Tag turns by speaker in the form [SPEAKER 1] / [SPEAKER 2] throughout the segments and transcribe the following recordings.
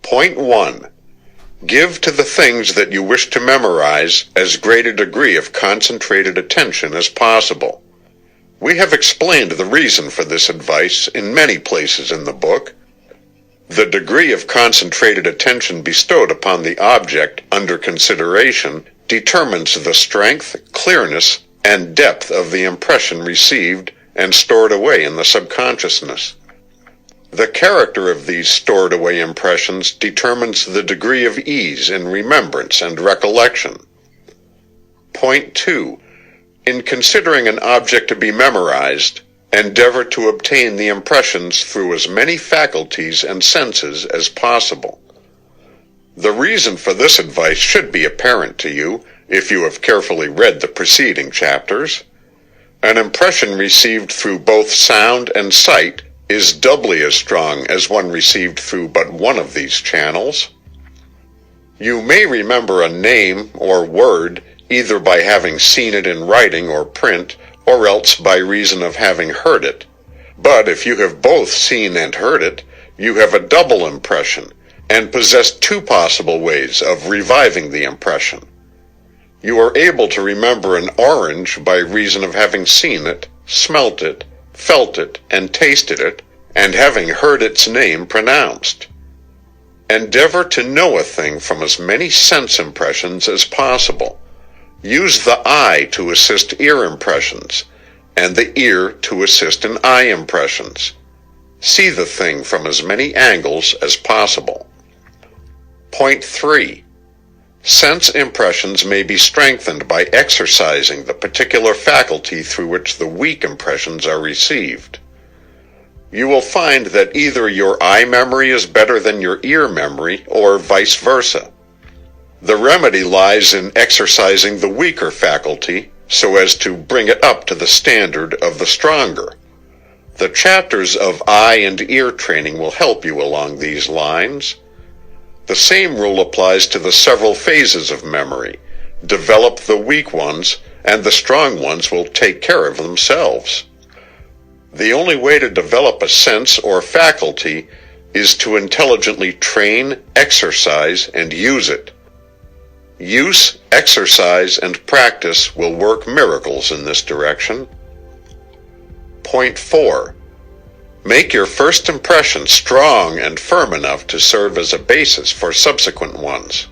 [SPEAKER 1] Point 1. Give to the things that you wish to memorize as great a degree of concentrated attention as possible. We have explained the reason for this advice in many places in the book. The degree of concentrated attention bestowed upon the object under consideration determines the strength, clearness, and depth of the impression received and stored away in the subconsciousness. The character of these stored away impressions determines the degree of ease in remembrance and recollection. Point 2. In considering an object to be memorized, endeavor to obtain the impressions through as many faculties and senses as possible. The reason for this advice should be apparent to you if you have carefully read the preceding chapters. An impression received through both sound and sight is doubly as strong as one received through but one of these channels. You may remember a name or word either by having seen it in writing or print, or else by reason of having heard it. But if you have both seen and heard it, you have a double impression, and possess two possible ways of reviving the impression. You are able to remember an orange by reason of having seen it, smelt it, felt it, and tasted it, and having heard its name pronounced. Endeavor to know a thing from as many sense impressions as possible. Use the eye to assist ear impressions, and the ear to assist in eye impressions. See the thing from as many angles as possible. Point 3. Sense impressions may be strengthened by exercising the particular faculty through which the weak impressions are received. You will find that either your eye memory is better than your ear memory, or vice versa. The remedy lies in exercising the weaker faculty so as to bring it up to the standard of the stronger. The chapters of eye and ear training will help you along these lines. The same rule applies to the several phases of memory. Develop the weak ones, and the strong ones will take care of themselves. The only way to develop a sense or faculty is to intelligently train, exercise, and use it. Use, exercise, and practice will work miracles in this direction. Point 4. Make your first impression strong and firm enough to serve as a basis for subsequent ones.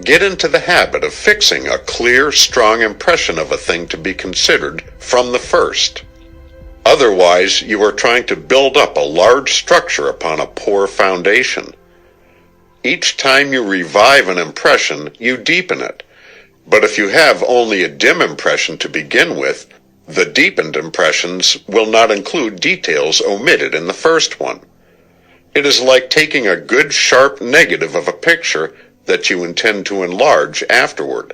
[SPEAKER 1] Get into the habit of fixing a clear, strong impression of a thing to be considered from the first. Otherwise, you are trying to build up a large structure upon a poor foundation. Each time you revive an impression, you deepen it. But if you have only a dim impression to begin with, the deepened impressions will not include details omitted in the first one. It is like taking a good sharp negative of a picture that you intend to enlarge afterward.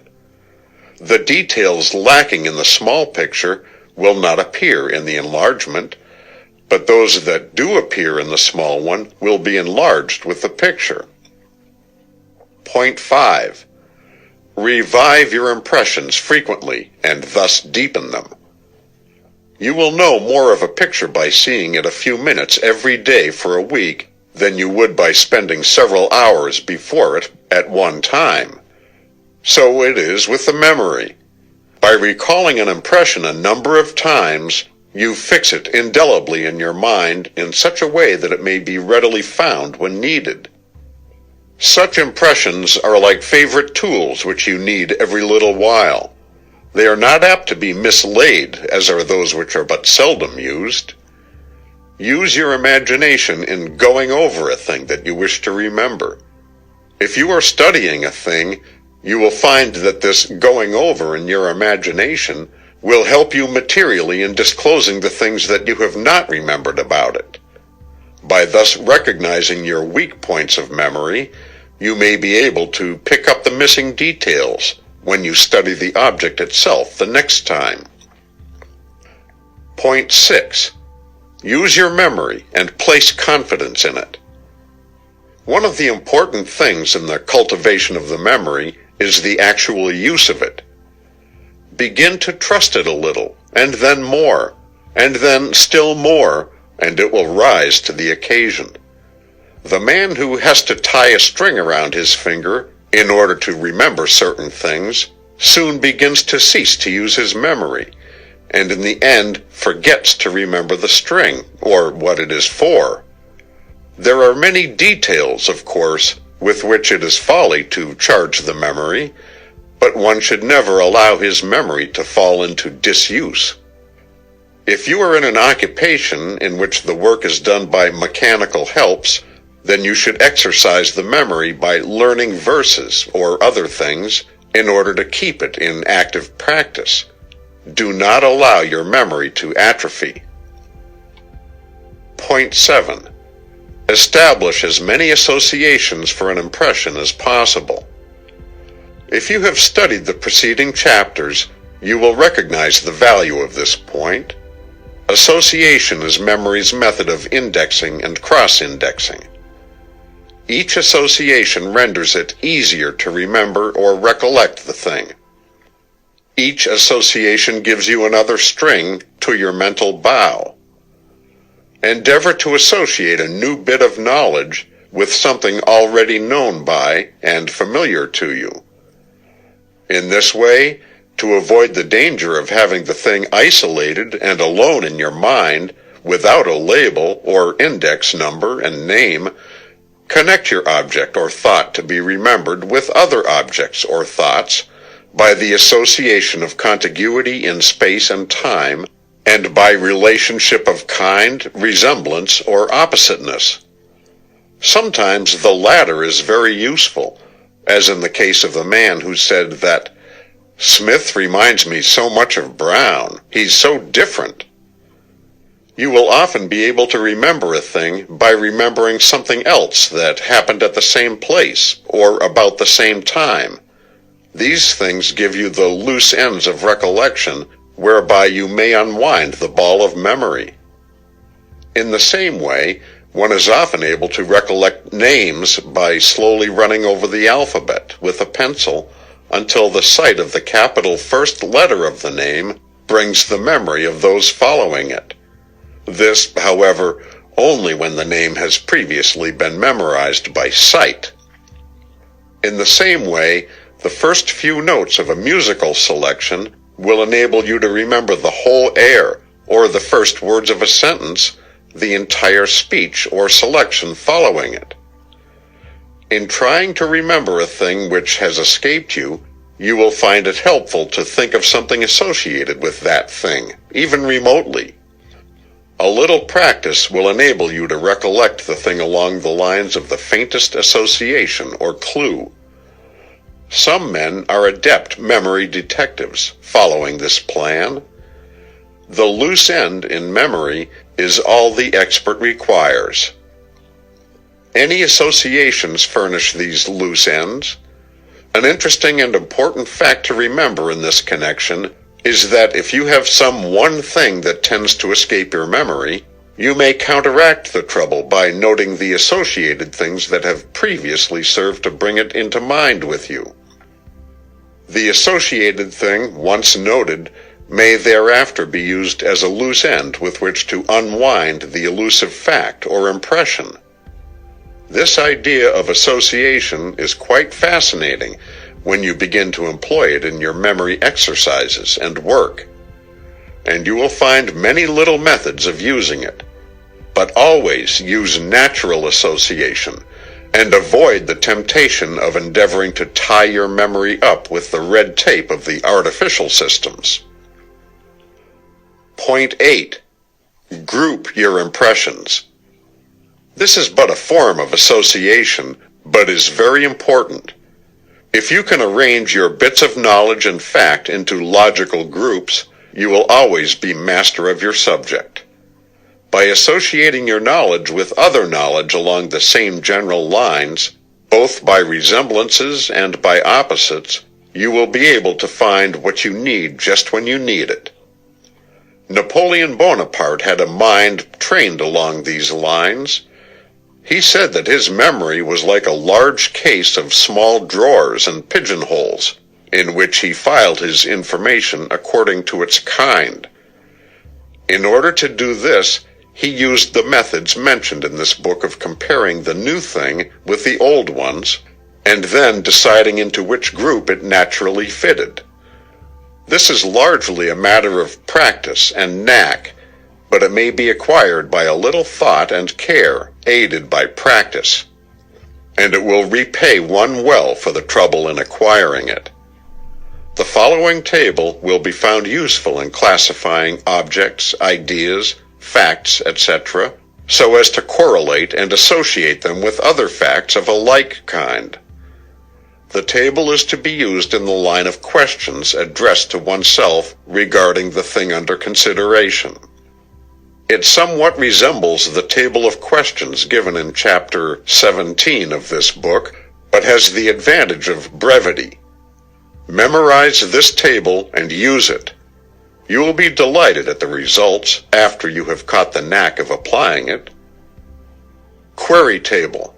[SPEAKER 1] The details lacking in the small picture will not appear in the enlargement, but those that do appear in the small one will be enlarged with the picture. Point 5. Revive your impressions frequently and thus deepen them. You will know more of a picture by seeing it a few minutes every day for a week than you would by spending several hours before it at one time. So it is with the memory. By recalling an impression a number of times, you fix it indelibly in your mind in such a way that it may be readily found when needed. Such impressions are like favorite tools which you need every little while. They are not apt to be mislaid, as are those which are but seldom used. Use your imagination in going over a thing that you wish to remember. If you are studying a thing, you will find that this going over in your imagination will help you materially in disclosing the things that you have not remembered about it. By thus recognizing your weak points of memory, you may be able to pick up the missing details when you study the object itself the next time. Point 6. Use your memory and place confidence in it. One of the important things in the cultivation of the memory is the actual use of it. Begin to trust it a little, and then more, and then still more, and it will rise to the occasion. The man who has to tie a string around his finger in order to remember certain things soon begins to cease to use his memory, and in the end forgets to remember the string, or what it is for. There are many details, of course, with which it is folly to charge the memory, but one should never allow his memory to fall into disuse. If you are in an occupation in which the work is done by mechanical helps, then you should exercise the memory by learning verses or other things in order to keep it in active practice. Do not allow your memory to atrophy. Point 7. Establish as many associations for an impression as possible. If you have studied the preceding chapters, you will recognize the value of this point. Association is memory's method of indexing and cross-indexing. Each association renders it easier to remember or recollect the thing. Each association gives you another string to your mental bow. Endeavor to associate a new bit of knowledge with something already known by and familiar to you. In this way, to avoid the danger of having the thing isolated and alone in your mind without a label or index number and name, connect your object or thought to be remembered with other objects or thoughts by the association of contiguity in space and time, and by relationship of kind, resemblance, or oppositeness. Sometimes the latter is very useful, as in the case of the man who said that, "Smith reminds me so much of Brown. He's so different." You will often be able to remember a thing by remembering something else that happened at the same place or about the same time. These things give you the loose ends of recollection whereby you may unwind the ball of memory. In the same way, one is often able to recollect names by slowly running over the alphabet with a pencil until the sight of the capital first letter of the name brings the memory of those following it. This, however, only when the name has previously been memorized by sight. In the same way, the first few notes of a musical selection will enable you to remember the whole air, or the first words of a sentence, the entire speech or selection following it. In trying to remember a thing which has escaped you, you will find it helpful to think of something associated with that thing, even remotely. A little practice will enable you to recollect the thing along the lines of the faintest association or clue. Some men are adept memory detectives following this plan. The loose end in memory is all the expert requires. Any associations furnish these loose ends. An interesting and important fact to remember in this connection is that if you have some one thing that tends to escape your memory, you may counteract the trouble by noting the associated things that have previously served to bring it into mind with you. The associated thing, once noted, may thereafter be used as a loose end with which to unwind the elusive fact or impression. This idea of association is quite fascinating when you begin to employ it in your memory exercises and work. And you will find many little methods of using it, but always use natural association and avoid the temptation of endeavoring to tie your memory up with the red tape of the artificial systems. Point 8. Group your impressions. This is but a form of association, but is very important. If you can arrange your bits of knowledge and fact into logical groups, you will always be master of your subject. By associating your knowledge with other knowledge along the same general lines, both by resemblances and by opposites, you will be able to find what you need just when you need it. Napoleon Bonaparte had a mind trained along these lines. He said that his memory was like a large case of small drawers and pigeonholes, in which he filed his information according to its kind. In order to do this, he used the methods mentioned in this book of comparing the new thing with the old ones, and then deciding into which group it naturally fitted. This is largely a matter of practice and knack, but it may be acquired by a little thought and care, aided by practice, and it will repay one well for the trouble in acquiring it. The following table will be found useful in classifying objects, ideas, facts, etc., so as to correlate and associate them with other facts of a like kind. The table is to be used in the line of questions addressed to oneself regarding the thing under consideration. It somewhat resembles the table of questions given in Chapter 17 of this book, but has the advantage of brevity. Memorize this table and use it. You will be delighted at the results after you have caught the knack of applying it. Query table.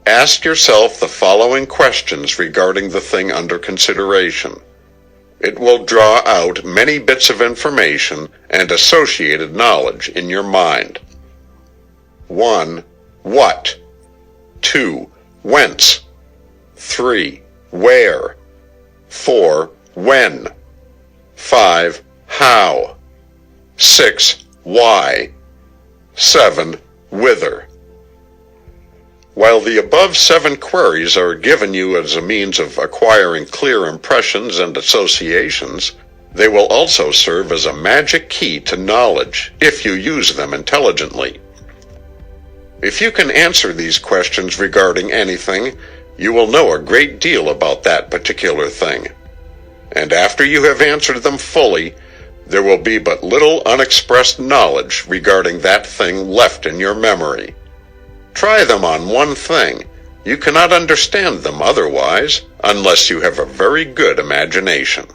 [SPEAKER 1] Ask yourself the following questions regarding the thing under consideration. It will draw out many bits of information and associated knowledge in your mind. 1. What? 2. Whence? 3. Where? 4. When? 5. How? 6. Why? 7. Whither? While the above 7 queries are given you as a means of acquiring clear impressions and associations, they will also serve as a magic key to knowledge if you use them intelligently. If you can answer these questions regarding anything, you will know a great deal about that particular thing. And after you have answered them fully, there will be but little unexpressed knowledge regarding that thing left in your memory. Try them on one thing. You cannot understand them otherwise, unless you have a very good imagination.